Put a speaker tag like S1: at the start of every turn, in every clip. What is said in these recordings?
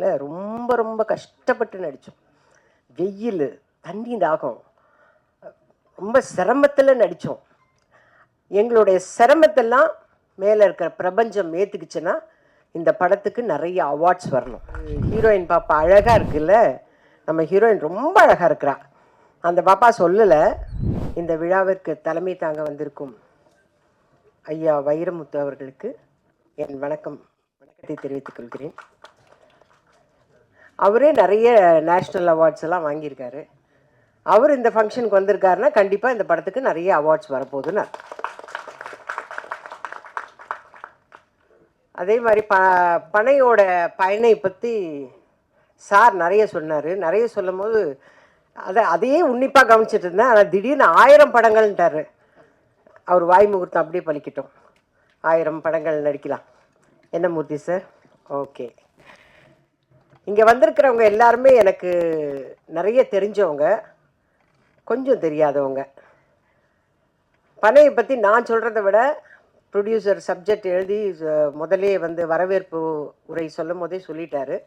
S1: இல்லை, ரொம்ப ரொம்ப கஷ்டப்பட்டு நடித்தோம். வெயில், தண்ணி தாகம், ரொம்ப சிரமத்தில் நடித்தோம். எங்களுடைய சிரமத்தெல்லாம் மேலே இருக்கிற பிரபஞ்சம் ஏற்றுக்குச்சுன்னா இந்த படத்துக்கு நிறைய அவார்ட்ஸ் வரணும். ஹீரோயின் பாப்பா அழகாக இருக்குல்ல, நம்ம ஹீரோயின் ரொம்ப அழகாக இருக்கிறா. அந்த பாப்பா சொல்லலை. இந்த விழாவிற்கு தலைமை தாங்க வந்திருக்கும் ஐயா வைரமுத்து அவர்களுக்கு என் வணக்கத்தை தெரிவித்துக் கொள்கிறேன். அவரே நிறைய நேஷ்னல் அவார்ட்ஸ் எல்லாம் வாங்கியிருக்காரு. அவர் இந்த ஃபங்க்ஷனுக்கு வந்திருக்காருன்னா கண்டிப்பாக இந்த படத்துக்கு நிறைய அவார்ட்ஸ் வரப்போகுதுன்னு. அதே மாதிரி பனையோட பயனை பற்றி சார் நிறைய சொன்னார். நிறைய சொல்லும் போது அதையே உன்னிப்பாக கவனிச்சிட்டு இருந்தேன். ஆனால் திடீர்னு 1000 படங்கள்ன்ட்டார். அவர் வாய் முகூர்த்தம் அப்படியே பலிக்கட்டும். 1000 படங்கள் நடிக்கலாம். என்ன மூர்த்தி சார்? ஓகே. இங்கே வந்திருக்கிறவங்க எல்லாருமே எனக்கு நிறைய தெரிஞ்சவங்க, கொஞ்சம் தெரியாதவங்க. பனையை பற்றி நான் சொல்கிறத விட ப்ரொடியூசர் சப்ஜெக்ட் எழுதி முதலே வந்து வரவேற்பு உரை சொல்லும் போதே சொல்லிட்டாரு.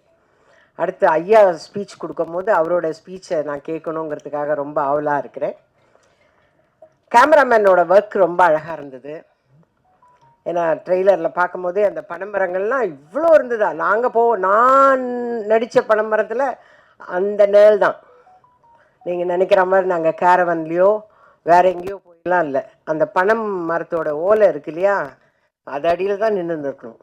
S1: அடுத்து ஐயா ஸ்பீச் கொடுக்கும் போது அவரோட ஸ்பீச்சை நான் கேட்கணுங்கிறதுக்காக ரொம்ப ஆவலாக இருக்கிறேன். கேமராமேனோட ஒர்க் ரொம்ப அழகாக இருந்தது. ஏன்னா ட்ரெய்லரில் பார்க்கும்போதே அந்த பனைமரங்கள்லாம் இவ்வளோ இருந்ததா. நான் நடித்த பனைமரத்தில் அந்த நேல் தான். நீங்கள் நினைக்கிற மாதிரி நாங்கள் கேரவன்லேயோ வேற எங்கேயோ போயெல்லாம் இல்லை. அந்த பனை மரத்தோட ஓலை இருக்கு இல்லையா, அது அடியில் தான் நின்றுருக்கணும்.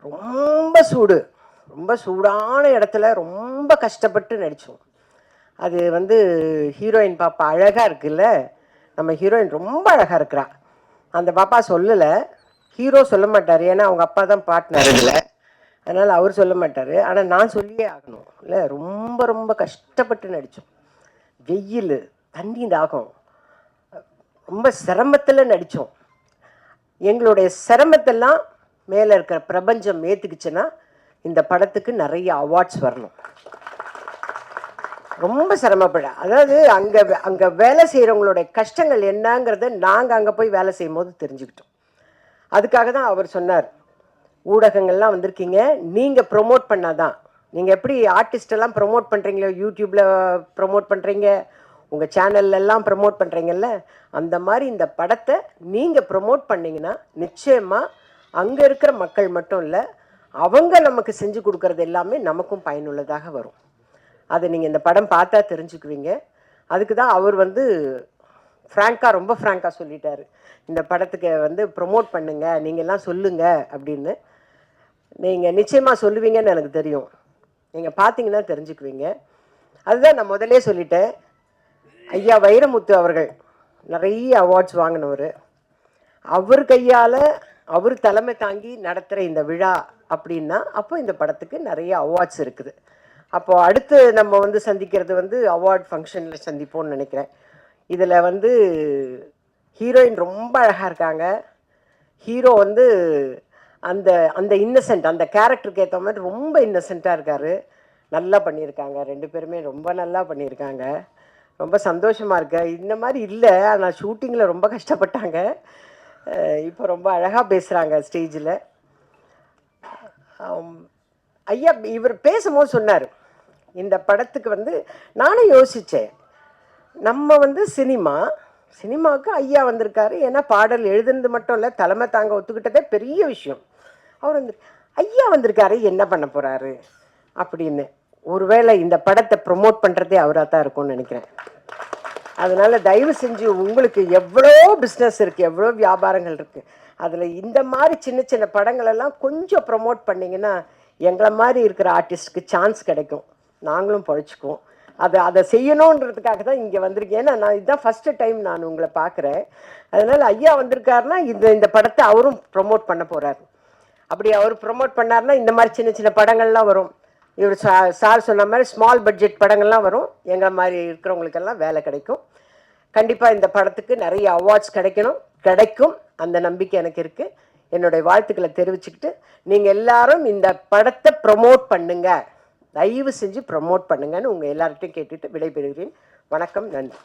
S1: ரொம்ப சூடான இடத்துல ரொம்ப கஷ்டப்பட்டு நடித்தோம். அது வந்து ஹீரோயின் பாப்பா அழகாக இருக்குல்ல, நம்ம ஹீரோயின் ரொம்ப அழகாக இருக்கிறா. அந்த பாப்பா சொல்லலை. ஹீரோ சொல்ல மாட்டார், ஏன்னா அவங்க அப்பா தான் பார்ட்னர் இதில், அதனால் அவர் சொல்ல மாட்டார். ஆனால் நான் சொல்லியே ஆகணும். இல்லை, ரொம்ப ரொம்ப கஷ்டப்பட்டு நடித்தோம். வெயில், தண்ணி தாகம், ரொம்ப சிரமத்தில் நடித்தோம். எங்களுடைய சிரமத்தெல்லாம் மேலே இருக்கிற பிரபஞ்சம் ஏற்றுக்குச்சுன்னா இந்த படத்துக்கு நிறைய அவார்ட்ஸ் வரணும். ரொம்ப சிரமப்பட, அதாவது அங்கே வேலை செய்கிறவங்களுடைய கஷ்டங்கள் என்னங்கிறத நாங்கள் அங்கே போய் வேலை செய்யும் போது தெரிஞ்சுக்கிட்டோம். அதுக்காக தான் அவர் சொன்னார், ஊடகங்கள்லாம் வந்திருக்கீங்க, நீங்கள் ப்ரொமோட் பண்ணாதான். நீங்கள் எப்படி ஆர்டிஸ்டெல்லாம் ப்ரொமோட் பண்ணுறீங்களோ, யூடியூப்பில் ப்ரொமோட் பண்ணுறீங்க, உங்கள் சேனல்லாம் ப்ரொமோட் பண்ணுறீங்கல்ல, அந்த மாதிரி இந்த படத்தை நீங்கள் ப்ரொமோட் பண்ணிங்கன்னா நிச்சயமாக அங்கே இருக்கிற மக்கள் மட்டும் இல்லை, அவங்க நமக்கு செஞ்சு கொடுக்குறது எல்லாமே நமக்கும் பயனுள்ளதாக வரும். அதை நீங்கள் இந்த படம் பார்த்தா தெரிஞ்சுக்குவீங்க. அதுக்கு தான் அவர் வந்து ரொம்ப ஃப்ராங்காக சொல்லிட்டார், இந்த படத்துக்கு வந்து ப்ரொமோட் பண்ணுங்க, நீங்கள்லாம் சொல்லுங்க அப்படின்னு. நீங்கள் நிச்சயமாக சொல்லுவீங்கன்னு எனக்கு தெரியும். நீங்கள் பார்த்தீங்கன்னா தெரிஞ்சுக்குவீங்க. அதுதான் நான் முதலே சொல்லிட்டேன். ஐயா வைரமுத்து அவர்கள் நிறைய அவார்ட்ஸ் வாங்கினவர். அவர் கையால் அவர் தலைமை தாங்கி நடத்துகிற இந்த விழா அப்படின்னா அப்போ இந்த படத்துக்கு நிறைய அவார்ட்ஸ் இருக்குது. அப்போது அடுத்து நம்ம வந்து சந்திக்கிறது வந்து அவார்ட் ஃபங்க்ஷனில் சந்திப்போம்னு நினைக்கிறேன். இதில் வந்து ஹீரோயின் ரொம்ப அழகாக இருக்காங்க. ஹீரோ வந்து அந்த அந்த இன்னசென்ட், அந்த கேரக்டருக்கு ஏற்ற மாதிரி ரொம்ப இன்னசென்ட்டாக இருக்கார். நல்லா பண்ணியிருக்காங்க. 2 பேருமே ரொம்ப நல்லா பண்ணியிருக்காங்க. ரொம்ப சந்தோஷமாக இருக்கு. இந்த மாதிரி இல்லை, ஆனால் ஷூட்டிங்கில் ரொம்ப கஷ்டப்பட்டாங்க. இப்போ ரொம்ப அழகாக பேசுகிறாங்க ஸ்டேஜில். ஐயா இவர் பேசும்போது சொன்னார், இந்த படத்துக்கு வந்து நானும் யோசித்தேன், நம்ம வந்து சினிமாவுக்கு ஐயா வந்திருக்காரு. ஏன்னா பாடல் எழுதுனது மட்டும் இல்லை, தலைமை தாங்க ஒத்துக்கிட்டதே பெரிய விஷயம். அவர் வந்து ஐயா வந்திருக்காரு, என்ன பண்ண போகிறாரு அப்படின்னு. ஒருவேளை இந்த படத்தை ப்ரொமோட் பண்ணுறதே அவராக தான் இருக்கும்னு நினைக்கிறேன். அதனால் தயவு செஞ்சு உங்களுக்கு எவ்வளோ பிஸ்னஸ் இருக்குது, எவ்வளோ வியாபாரங்கள் இருக்குது, அதில் இந்த மாதிரி சின்ன சின்ன படங்களெல்லாம் கொஞ்சம் ப்ரொமோட் பண்ணிங்கன்னா எங்களை மாதிரி இருக்கிற ஆர்டிஸ்ட்டுக்கு சான்ஸ் கிடைக்கும், நாங்களும் பழிச்சுக்குவோம். அதை செய்யணுன்றதுக்காக தான் இங்கே வந்திருக்கேன். ஏன்னா நான் இதுதான் ஃபஸ்ட்டு டைம் நான் உங்களை பார்க்குறேன். அதனால் ஐயா வந்திருக்காருன்னா இந்த படத்தை அவரும் ப்ரொமோட் பண்ண போகிறார். அப்படி அவர் ப்ரொமோட் பண்ணார்னா இந்த மாதிரி சின்ன சின்ன படங்கள்லாம் வரும். இவர் சார் சொன்ன மாதிரி ஸ்மால் பட்ஜெட் படங்கள்லாம் வரும். எங்களை மாதிரி இருக்கிறவங்களுக்கெல்லாம் வேலை கிடைக்கும். கண்டிப்பாக இந்த படத்துக்கு நிறைய அவார்ட்ஸ் கிடைக்கும். அந்த நம்பிக்கை எனக்கு இருக்குது. என்னுடைய வாழ்த்துக்களை தெரிவிச்சுக்கிட்டு நீங்கள் எல்லாரும் இந்த படத்தை ப்ரொமோட் பண்ணுங்க, தயவு செஞ்சு ப்ரொமோட் பண்ணுங்கன்னு உங்கள் எல்லார்கிட்டையும் கேட்டுட்டு விடைபெறுகிறேன். வணக்கம், நன்றி.